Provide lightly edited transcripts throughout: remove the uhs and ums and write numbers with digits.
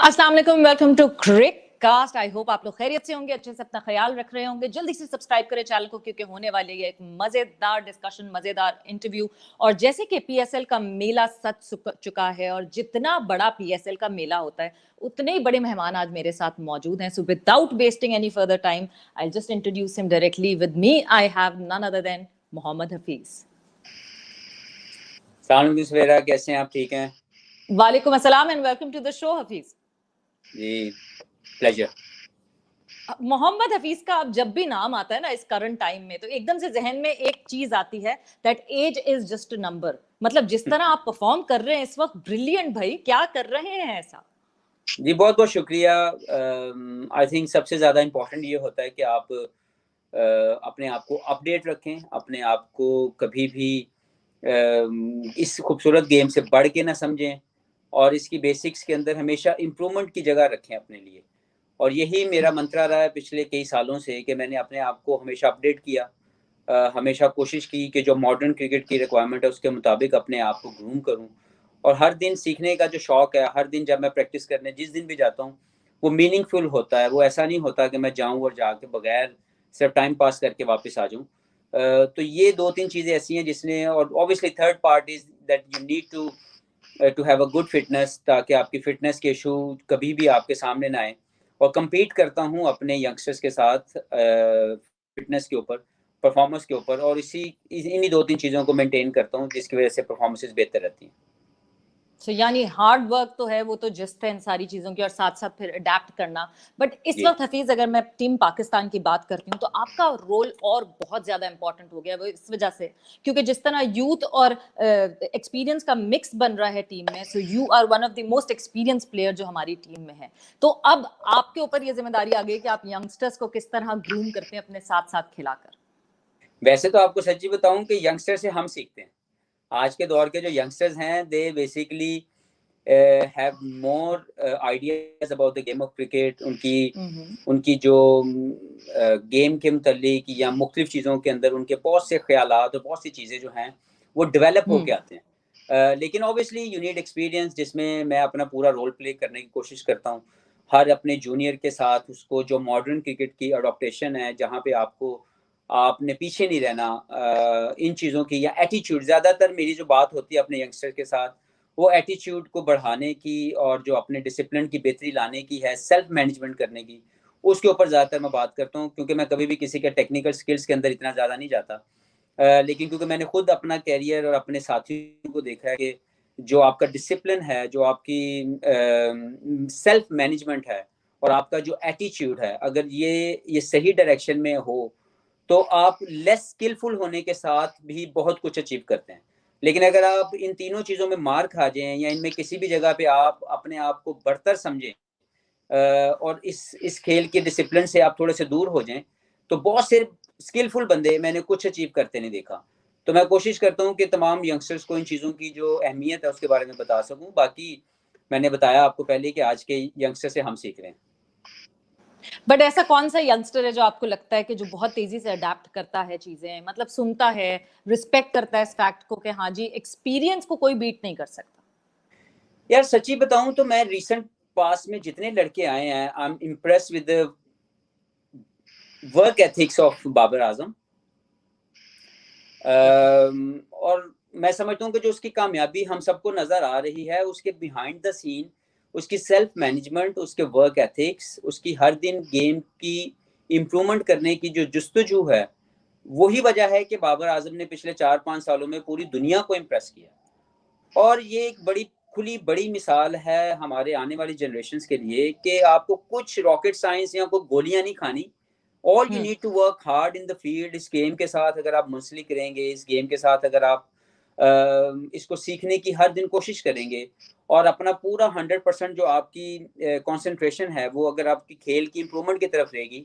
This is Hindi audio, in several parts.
अस्सलाम वालेकुम, welcome to cric cast. I hope आप लोग खैरियत से होंगे, अच्छे से अपना ख्याल रख रहे होंगे। जल्दी से सब्सक्राइब करें चैनल को क्योंकि होने वाली है एक मजेदार डिस्कशन, मजेदार इंटरव्यू। और जैसे कि पीएसएल का मेला सज चुका है और जितना बड़ा पीएसएल का मेला होता है उतने ही बड़े मेहमान आज मेरे साथ मौजूद हैं। So without wasting any further time I just introduce him directly. With me I have none other than Mohammad Hafeez. सलाम सवेरा, कैसे हैं आप? ठीक हैं? वालेकुम अस्सलाम and welcome to the show Hafeez. जी, प्लेजर। मोहम्मद हफीज का अब जब भी नाम आता है ना इस करंट टाइम में, तो एकदम से जहन में एक चीज आती है that age is just a number. मतलब जिस तरह आप परफॉर्म कर रहे हैं इस वक्त, ब्रिलियंट भाई, क्या कर रहे हैं ऐसा? जी बहुत बहुत शुक्रिया। आई थिंक सबसे ज़्यादा इम्पोर्टेंट ये होता है कि आप अपने आप को अपडेट रखें, अपने आप को कभी भी इस खूबसूरत गेम से बढ़ के ना समझें और इसकी बेसिक्स के अंदर हमेशा इम्प्रूवमेंट की जगह रखें अपने लिए। और यही मेरा मंत्रा रहा है पिछले कई सालों से कि मैंने अपने आप को हमेशा अपडेट किया, हमेशा कोशिश की कि जो मॉडर्न क्रिकेट की रिक्वायरमेंट है उसके मुताबिक अपने आप को ग्रूम करूं। और हर दिन सीखने का जो शौक़ है, हर दिन जब मैं प्रैक्टिस करने जिस दिन भी जाता हूं वो मीनिंगफुल होता है। वो ऐसा नहीं होता कि मैं जाऊं और जाके बगैर सिर्फ टाइम पास करके वापस आ जाऊं। तो ये 2-3 चीज़ें ऐसी हैं जिसने, और obviously third part is that you need to have a good fitness, ताकि आपकी फिटनेस के इशू कभी भी आपके सामने ना आए। और कम्पीट करता हूँ अपने यंगस्टर्स के साथ फिटनेस के ऊपर, परफॉर्मेंस के ऊपर, और इन्हीं 2-3 चीज़ों को मेंटेन करता हूँ जिसकी वजह से परफॉर्मेंसेस बेहतर रहती हैं। सो यानी हार्ड वर्क तो है, वो तो जिस्त है इन सारी चीजों की, और साथ साथ फिर अडेप्ट करना। बट इस वक्त हफीज, अगर मैं टीम पाकिस्तान की बात करती हूँ तो आपका रोल और बहुत ज्यादा इंपॉर्टेंट हो गया वो इस वजह से क्योंकि जिस तरह यूथ और एक्सपीरियंस का मिक्स बन रहा है टीम में, so you are one of the most experience player जो हमारी टीम में है। तो अब आपके ऊपर ये जिम्मेदारी आ गई कि आप यंगस्टर्स को किस तरह ग्रूम करते हैं अपने साथ साथ खिलाकर। वैसे तो आपको सच्ची बताऊं कि यंगस्टर से हम सीखते हैं। आज के दौर के जो यंगस्टर्स हैं they basically have more ideas about the game of cricket. उनकी जो गेम के मुतालिक या मुख्तलिफ चीज़ों के अंदर उनके बहुत से ख्यालात और बहुत सी चीज़ें जो हैं वो डेवलप होके आते हैं। लेकिन ऑब्वियसली यू नीड एक्सपीरियंस, जिसमें मैं अपना पूरा रोल प्ले करने की कोशिश करता हूँ हर अपने जूनियर के साथ। उसको जो मॉडर्न क्रिकेट की अडॉप्टेशन है, जहाँ पे आपने पीछे नहीं रहना इन चीज़ों की, या एटीट्यूड, ज़्यादातर मेरी जो बात होती है अपने यंगस्टर के साथ वो एटीट्यूड को बढ़ाने की और जो अपने डिसिप्लिन की बेहतरी लाने की है, सेल्फ मैनेजमेंट करने की, उसके ऊपर ज़्यादातर मैं बात करता हूँ। क्योंकि मैं कभी भी किसी के टेक्निकल स्किल्स के अंदर इतना ज़्यादा नहीं जाता, लेकिन क्योंकि मैंने खुद अपना कैरियर और अपने साथियों को देखा है कि जो आपका डिसिप्लिन है, जो आपकी सेल्फ मैनेजमेंट है और आपका जो एटीट्यूड है, अगर ये सही डायरेक्शन में हो तो आप लेस स्किलफुल होने के साथ भी बहुत कुछ अचीव करते हैं। लेकिन अगर आप इन तीनों चीज़ों में मार खा जाएँ या इनमें किसी भी जगह पे आप अपने आप को बरतर समझें और इस खेल के डिसिप्लिन से आप थोड़े से दूर हो जाएँ, तो बहुत से स्किलफुल बंदे मैंने कुछ अचीव करते नहीं देखा। तो मैं कोशिश करता हूँ कि तमाम यंगस्टर्स को इन चीज़ों की जो अहमियत है उसके बारे में बता सकूँ। बाकी मैंने बताया आपको पहले कि आज के यंगस्टर से हम सीख रहे हैं। बट ऐसा कौन सा यंगस्टर है जो आपको लगता है कि जो बहुत तेजी से अडेप्ट करता है चीजें, मतलब सुनता है, रिस्पेक्ट करता है इस फैक्ट को कि हाँ जी, एक्सपीरियंस को कोई बीट नहीं कर सकता? यार सच्ची बताऊं तो मैं रिसेंट पास में जितने लड़के आए हैं, I am impress with the work ethics of Babar Azam. और मैं समझता हूँ कि जो उसकी कामयाबी हम सबको नजर आ रही है, उसके बिहाइंड द सीन उसकी सेल्फ मैनेजमेंट, उसके वर्क एथिक्स, उसकी हर दिन गेम की इम्प्रूवमेंट करने की जो जुस्तजू है, वही वजह है कि बाबर आजम ने पिछले 4-5 सालों में पूरी दुनिया को इम्प्रेस किया। और ये एक बड़ी मिसाल है हमारे आने वाली जनरेशन्स के लिए कि आपको कुछ रॉकेट साइंस या कोई गोलियां नहीं खानी। All you need to work hard in the field. इस गेम के साथ अगर आप मुंसलिक रहेंगे, इस गेम के साथ अगर आप इसको सीखने की हर दिन कोशिश करेंगे और अपना पूरा 100% जो आपकी कंसंट्रेशन है वो अगर आपकी खेल की इम्प्रूवमेंट की तरफ रहेगी,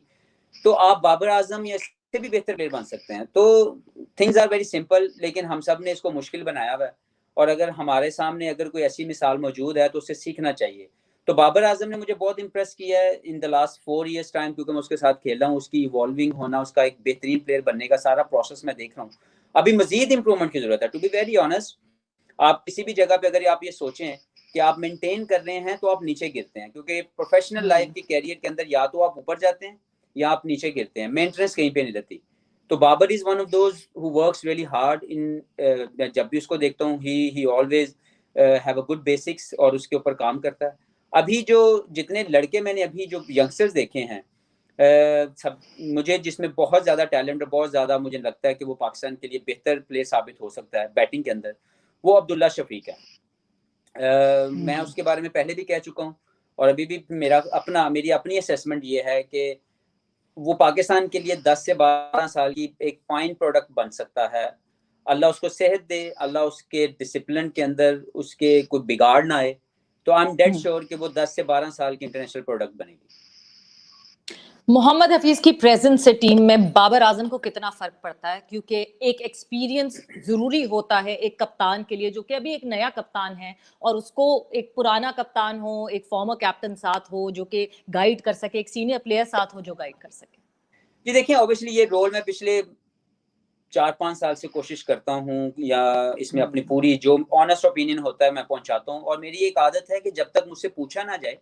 तो आप बाबर आजम या इससे भी बेहतर प्लेयर बन सकते हैं। तो थिंग्स आर वेरी सिंपल, लेकिन हम सब ने इसको मुश्किल बनाया हुआ है। और अगर हमारे सामने अगर कोई ऐसी मिसाल मौजूद है तो उससे सीखना चाहिए। तो बाबर आजम ने मुझे बहुत इम्प्रेस किया है in the last 4 years time, क्योंकि मैं उसके साथ खेल रहा हूँ। उसकी इवॉल्विंग होना, उसका एक बेहतरीन प्लेयर बनने का सारा प्रोसेस मैं देख रहा हूँ। अभी मजीद इंप्रूवमेंट की जरूरत है। टू बी वेरी ऑनेस्ट, आप किसी भी जगह पे अगर आप ये सोचें कि आप मेंटेन कर रहे हैं तो आप नीचे गिरते हैं, क्योंकि प्रोफेशनल लाइफ के कैरियर के अंदर या तो आप ऊपर जाते हैं या आप नीचे गिरते हैं, मेंटेनेंस कहीं पे नहीं रहती। तो Babar is one of those who works really hard in, जब भी उसको देखता हूँ he always have a good basics और उसके ऊपर काम करता है। अभी जो जितने लड़के मैंने अभी जो यंगस्टर्स देखे हैं, सब मुझे जिसमें बहुत ज़्यादा टैलेंट और बहुत ज़्यादा मुझे लगता है कि वो पाकिस्तान के लिए बेहतर प्लेयर साबित हो सकता है बैटिंग के अंदर, वो अब्दुल्ला शफीक है। मैं उसके बारे में पहले भी कह चुका हूँ और अभी भी मेरी अपनी असेसमेंट ये है कि वो पाकिस्तान के लिए 10 से 12 साल की एक फाइन प्रोडक्ट बन सकता है। अल्लाह उसको सेहत दे, अल्लाह उसके डिसिप्लिन के अंदर उसके कोई बिगाड़ ना आए, तो आई एम डेड श्योर कि वो 10 से 12 साल की इंटरनेशनल प्रोडक्ट बनेगी। मोहम्मद हफीज की प्रेजेंस से टीम में बाबर आजम को कितना फर्क पड़ता है, क्योंकि एक एक्सपीरियंस जरूरी होता है एक कप्तान के लिए, जो कि अभी एक नया कप्तान है, और उसको एक पुराना कप्तान हो, एक फॉर्मर कैप्टन साथ हो जो कि गाइड कर सके, एक सीनियर प्लेयर साथ हो जो गाइड कर सके। जी देखिए, ऑब्वियसली ये रोल मैं पिछले 4-5 साल से कोशिश करता हूँ, या इसमें अपनी पूरी जो ऑनेस्ट ओपिनियन होता है मैं पहुंचाता हूँ, और मेरी एक आदत है कि जब तक मुझसे पूछा ना जाए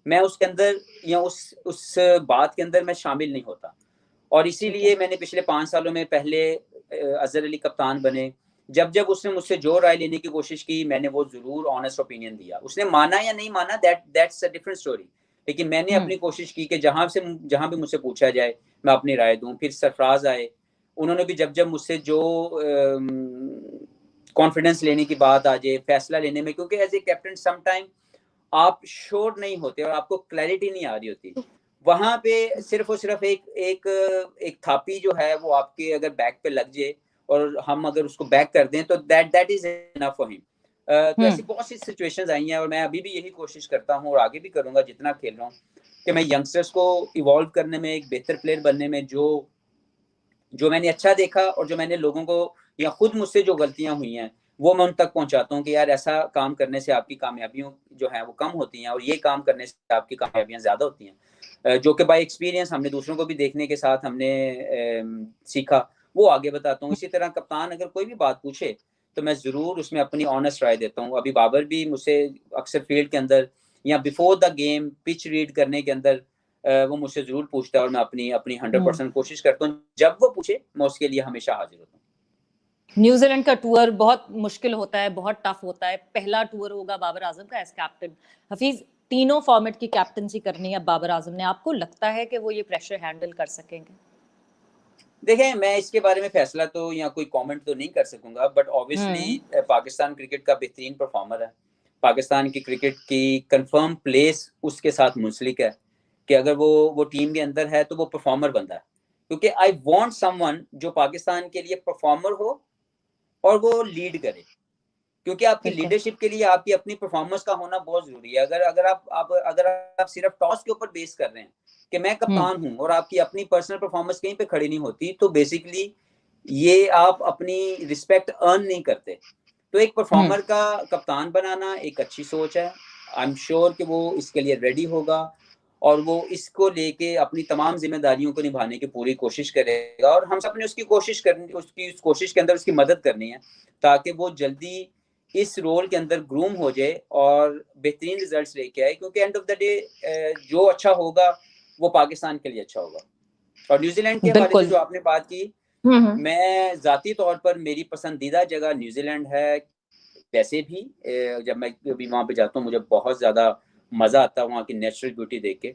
मैं उसके अंदर या उस बात के अंदर मैं शामिल नहीं होता। और इसीलिए मैंने पिछले 5 सालों में, पहले अजहर अली कप्तान बने, जब जब उसने मुझसे जो राय लेने की कोशिश की मैंने वो जरूर ऑनेस्ट ओपिनियन दिया। उसने माना या नहीं माना, दैट्स अ डिफरेंट स्टोरी, लेकिन मैंने अपनी कोशिश की कि जहां भी मुझसे पूछा जाए मैं अपनी राय दूं। फिर सरफराज आए, उन्होंने भी जब जब मुझसे जो कॉन्फिडेंस लेने की बात आ जाए, फैसला लेने में, क्योंकि एज ए कैप्टन समटाइम आप श्योर नहीं होते और आपको क्लैरिटी नहीं आ रही होती, वहां पे सिर्फ और सिर्फ एक थापी जो है वो आपके अगर बैक पे लग जाए और हम अगर उसको बैक कर दें तो that is enough for him. तो ऐसी बहुत सी सिचुएशंस आई हैं और मैं अभी भी यही कोशिश करता हूँ और आगे भी करूंगा जितना खेल रहा हूँ, कि मैं यंगस्टर्स को इवॉल्व करने में, एक बेहतर प्लेयर बनने में, जो मैंने अच्छा देखा और जो मैंने लोगों को या खुद मुझसे जो गलतियां हुई हैं वो मैं उन तक पहुंचाता हूँ कि यार ऐसा काम करने से आपकी कामयाबियों जो है वो कम होती हैं और ये काम करने से आपकी कामयाबियां ज़्यादा होती हैं, जो कि बाय एक्सपीरियंस हमने दूसरों को भी देखने के साथ हमने सीखा, वो आगे बताता हूँ। इसी तरह कप्तान अगर कोई भी बात पूछे तो मैं ज़रूर उसमें अपनी ऑनेस्ट राय देता हूँ। अभी बाबर भी मुझसे अक्सर फील्ड के अंदर या before the game pitch read करने के अंदर वो मुझसे जरूर पूछता है और मैं अपनी अपनी 100% कोशिश करता हूँ। जब वो पूछे मैं उसके लिए हमेशा हाजिर होता हूँ। न्यूजीलैंड का टूर बहुत मुश्किल होता है, बहुत टफ होता है, पहला टूर होगा बाबर आजम का एज कैप्टन। हफीज, तीनों फॉर्मेट की कैप्टनसी करनी है बाबर आजम ने, आपको लगता है कि वो ये प्रेशर हैंडल कर सकेंगे? देखें, मैं इसके बारे में फैसला तो या कोई कमेंट तो नहीं कर सकूंगा, बट ऑब्वियसली पाकिस्तान क्रिकेट का बेहतरीन परफॉर्मर है, पाकिस्तान की क्रिकेट की कंफर्म प्लेस उसके साथ मुंसलिक है कि अगर वो टीम के अंदर है तो वो परफॉर्मर बनता है, क्योंकि आई वांट समवन जो पाकिस्तान के लिए परफॉर्मर हो और वो लीड करे, क्योंकि आपकी लीडरशिप के लिए आपकी अपनी परफॉर्मेंस का होना बहुत जरूरी है। अगर आप सिर्फ टॉस के ऊपर बेस कर रहे हैं कि मैं कप्तान हूं और आपकी अपनी पर्सनल परफॉर्मेंस कहीं पे खड़ी नहीं होती, तो बेसिकली ये आप अपनी रिस्पेक्ट अर्न नहीं करते। तो एक परफॉर्मर का कप्तान बनाना एक अच्छी सोच है। आई एम श्योर कि वो इसके लिए रेडी होगा और वो इसको लेके अपनी तमाम जिम्मेदारियों को निभाने की पूरी कोशिश करेगा, और हम सब ने उसकी कोशिश करनी, उसकी उस कोशिश के अंदर उसकी मदद करनी है ताकि वो जल्दी इस रोल के अंदर ग्रूम हो जाए और बेहतरीन रिजल्ट्स लेके आए, क्योंकि एंड ऑफ द डे जो अच्छा होगा वो पाकिस्तान के लिए अच्छा होगा। और न्यूजीलैंड के हवाले से जो आपने बात की, मैं जाती तौर पर मेरी पसंदीदा जगह न्यूजीलैंड है। वैसे भी जब मैं कभी वहाँ पे जाता हूँ मुझे बहुत ज़्यादा मज़ा आता है वहाँ की नेचुरल ब्यूटी देख के,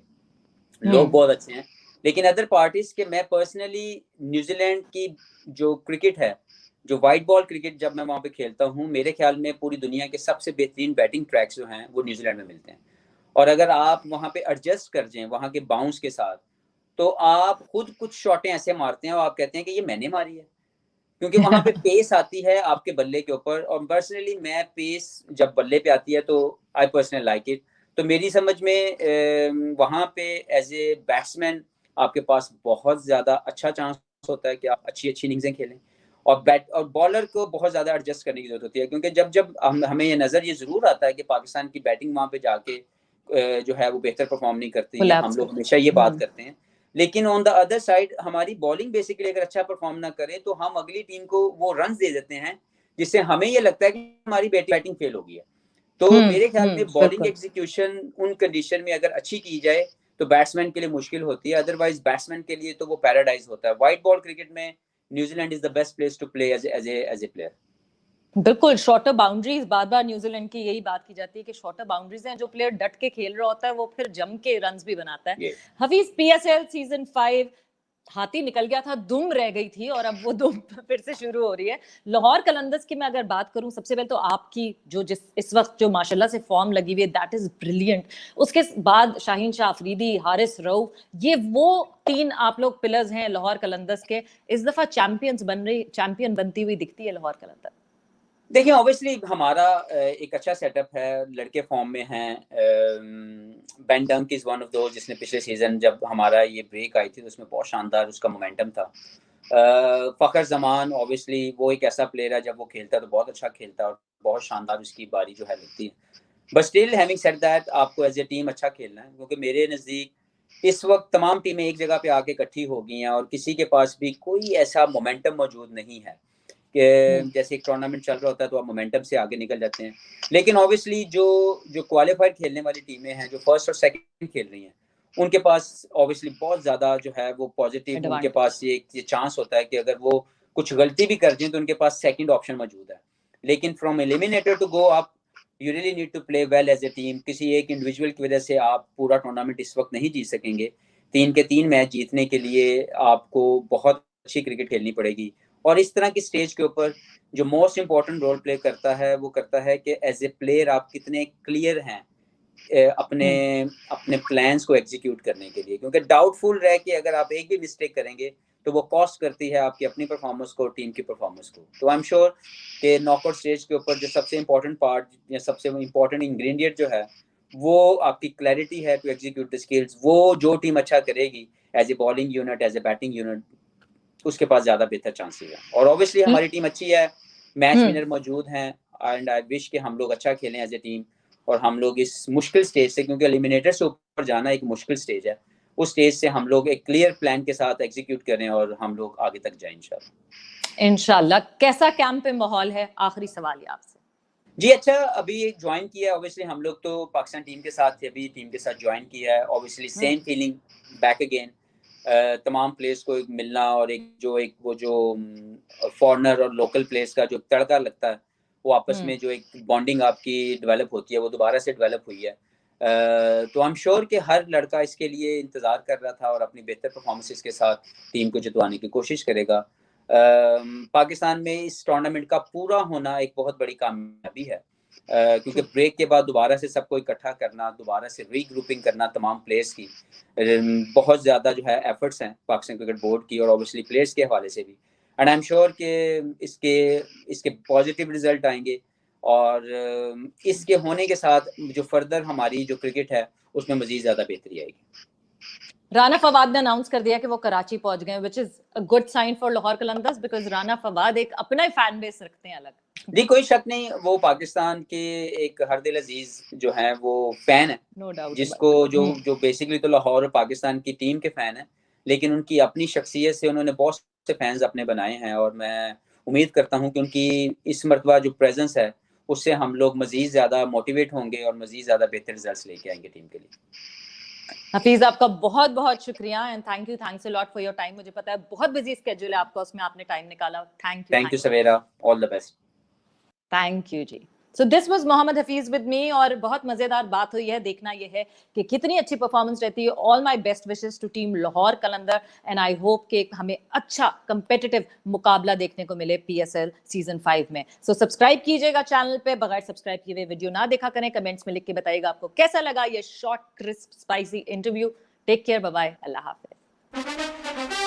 लोग बहुत अच्छे हैं। लेकिन अदर पार्टीज के मैं पर्सनली न्यूजीलैंड की जो क्रिकेट है, जो वाइट बॉल क्रिकेट जब मैं वहाँ पे खेलता हूँ, मेरे ख्याल में पूरी दुनिया के सबसे बेहतरीन बैटिंग ट्रैक्स जो हैं वो न्यूजीलैंड में मिलते हैं। और अगर आप वहाँ पे एडजस्ट कर जाएं वहाँ के बाउंस के साथ, तो आप खुद कुछ शॉटें ऐसे मारते हैं और आप कहते हैं कि ये मैंने मारी है, क्योंकि वहाँ पे पेस आती है आपके बल्ले के ऊपर। और पर्सनली मैं पेस जब बल्ले पे आती है तो आई पर्सनली लाइक इट। तो मेरी समझ में वहाँ पे एज ए बैट्समैन आपके पास बहुत ज़्यादा अच्छा चांस होता है कि आप अच्छी अच्छी इनिंग्सें खेलें, और बॉलर को बहुत ज़्यादा एडजस्ट करने की जरूरत होती है, क्योंकि जब जब हमें ये नज़र ये ज़रूर आता है कि पाकिस्तान की बैटिंग वहाँ पे जाके जो है वो बेहतर परफॉर्म नहीं करती है, हम लोग हमेशा ये बात करते हैं। लेकिन ऑन द अदर साइड हमारी बॉलिंग बेसिकली अगर अच्छा परफॉर्म ना करे तो हम अगली टीम को वो रन दे देते हैं जिससे हमें ये लगता है कि हमारी बैटिंग फेल हो गई है। तो मेरे ख्याल में बॉलिंग बिल्कुल। एग्जीक्यूशन उन कंडीशन में अगर अच्छी की जाए तो बैट्समैन के लिए मुश्किल होती है, अदरवाइज बैट्समैन के लिए तो वो पैराडाइज होता है। व्हाइट बॉल क्रिकेट में New Zealand is the best place to play as a player. बिल्कुल, शॉर्टर बाउंड्रीज, बार-बार न्यूजीलैंड की यही बात की जाती है कि शॉर्टर बाउंड्रीज हैं, जो प्लेयर डट के खेल रहा होता है वो फिर जम के रन्स भी बनाता है। ये हफीज, पीएसएल सीजन 5 हाथी निकल गया था, दुम रह गई थी और अब वो दुम फिर से शुरू हो रही है। लाहौर कलंदर्स की मैं अगर बात करूं, सबसे पहले तो आपकी जो जिस इस वक्त जो माशाल्लाह से फॉर्म लगी हुई है, दैट इज ब्रिलियंट। उसके बाद शाहीन शाह अफरीदी, हारिस रऊफ, ये वो 3 आप लोग पिलर्स हैं लाहौर कलंदर्स के। इस दफा चैंपियन बनती हुई दिखती है लाहौर कलंदर। देखिए, ऑब्वियसली हमारा एक अच्छा सेटअप है, लड़के फॉर्म में हैं। बेन डंक इज वन ऑफ दोज जिसने पिछले सीजन जब हमारा ये ब्रेक आई थी तो उसमें बहुत शानदार उसका मोमेंटम था। फ़खर जमान ऑब्वियसली वो एक ऐसा प्लेयर है, जब वो खेलता है तो बहुत अच्छा खेलता है और बहुत शानदार उसकी बारी जो है लगती है। But still having said that, आपको एज ए टीम अच्छा खेलना है, क्योंकि मेरे नज़दीक इस वक्त तमाम टीमें एक जगह पे आके इकट्ठी हो गई हैं और किसी के पास भी कोई ऐसा मोमेंटम मौजूद नहीं है कि जैसे एक टूर्नामेंट चल रहा होता है तो आप मोमेंटम से आगे निकल जाते हैं। लेकिन ऑब्वियसली जो क्वालिफाइड खेलने वाली टीमें हैं, जो फर्स्ट और सेकंड खेल रही हैं, उनके पास ऑब्वियसली बहुत ज़्यादा जो है वो पॉजिटिव, उनके पास ये चांस होता है कि अगर वो कुछ गलती भी कर दें तो उनके पास सेकंड ऑप्शन मौजूद है। लेकिन from eliminator to go up, you really need to play well as a team. किसी एक इंडिविजुअल की वजह से आप पूरा टूर्नामेंट इस वक्त नहीं जीत सकेंगे। 3 के 3 मैच जीतने के लिए आपको बहुत अच्छी क्रिकेट खेलनी पड़ेगी। और इस तरह की स्टेज के ऊपर जो मोस्ट इंपॉर्टेंट रोल प्ले करता है वो करता है कि एज ए प्लेयर आप कितने क्लियर हैं अपने अपने प्लान्स को एग्जीक्यूट करने के लिए, क्योंकि डाउटफुल रह के अगर आप एक भी मिस्टेक करेंगे तो वो कॉस्ट करती है आपकी अपनी परफॉर्मेंस को, टीम की परफॉर्मेंस को। तो आई एम श्योर कि नॉकआउट स्टेज के ऊपर जो सबसे इंपॉर्टेंट पार्ट या सबसे इंपॉर्टेंट इंग्रेडिएंट जो है वो आपकी क्लैरिटी है टू एग्जीक्यूट द स्किल्स। वो जो टीम अच्छा करेगी as a bowling unit, as a batting unit, उसके पास ज्यादा बेहतर चांसेस है। और ऑब्वियसली हमारी टीम अच्छी है, मैच विनर मौजूद हैं, एंड आई विश कि हम लोग अच्छा खेलें एज ए टीम और हम लोग इस मुश्किल स्टेज से, क्योंकि एलिमिनेटर से ऊपर जाना एक मुश्किल स्टेज है, उस स्टेज से हम लोग एक क्लियर प्लान के साथ एग्जीक्यूट करें और हम लोग आगे तक जाएं इंशाल्लाह। इंशाल्लाह। कैसा कैंप पे माहौल है? आखिरी सवाल है आपसे। जी अच्छा, अभी ज्वाइन किया है ऑब्वियसली, हम लोग तो पाकिस्तान टीम के साथ थे, अभी टीम के साथ ज्वाइन किया है। Obviously same feeling back again, तमाम प्लेयर्स को एक मिलना और एक वो जो फॉरनर और लोकल प्लेयर्स का जो तड़का लगता है, वो आपस में जो एक बॉन्डिंग आपकी डेवलप होती है वो दोबारा से डेवलप हुई है। तो आई एम श्योर कि हर लड़का इसके लिए इंतज़ार कर रहा था और अपनी बेहतर परफॉर्मेंसेस के साथ टीम को जितवाने की कोशिश करेगा। पाकिस्तान में इस टूर्नामेंट का पूरा होना एक बहुत बड़ी कामयाबी है, क्योंकि ब्रेक के बाद दोबारा से सबको इकट्ठा करना, दोबारा से रीग्रुपिंग करना तमाम प्लेयर्स की, बहुत ज़्यादा जो है एफर्ट्स हैं पाकिस्तान क्रिकेट बोर्ड की और ऑब्वियसली प्लेयर्स के हवाले से भी। एंड आई एम श्योर कि इसके पॉजिटिव रिजल्ट आएंगे और इसके होने के साथ जो फर्दर हमारी जो क्रिकेट है उसमें मजीद ज़्यादा बेहतरी आएगी। राना फवाद ने अनाउंस कर दिया कि वो कराची पहुंच गए, which is a good sign for Lahore Qalandars, because Rana Fawad एक अपना ही फैन बेस रखते हैं अलग। जी कोई शक नहीं, वो पाकिस्तान के एक हर दिल अजीज जो है वो फैन है, नो डाउट। जिसको जो बेसिकली तो लाहौर और पाकिस्तान की टीम के फैन है, लेकिन उनकी अपनी शख्सियत से उन्होंने बहुत से फैंस अपने बनाए हैं और मैं उम्मीद करता हूं कि उनकी इस मरतबा जो प्रेजेंस है उससे हम लोग मजीद ज़्यादा मोटिवेट होंगे और मजीद ज़्यादा बेहतर रिजल्ट लेके आएंगे टीम के लिए। हफीज, आपका बहुत बहुत शुक्रिया and thanks a lot for your time. मुझे पता है बहुत बिजी स्केड्यूल है आपका, उसमें आपने टाइम निकाला। Thank you Savera, all the best. Thank you जी। So this was Mohammad Hafeez with me और बहुत मजेदार बात हुई है। देखना यह है कि कितनी अच्छी परफॉर्मेंस रहती है। All my best wishes to team Lahore Qalandar and I hope कि हमें अच्छा कंपेटिटिव मुकाबला देखने को मिले पीएसएल सीजन 5 में। सो सब्सक्राइब कीजिएगा चैनल पे, बगैर सब्सक्राइब किए हुए वीडियो ना देखा करें। कमेंट्स में लिख के बताइएगा आपको कैसा लगा ये short crisp spicy interview. Take care, bye bye, अल्लाह हाफिज।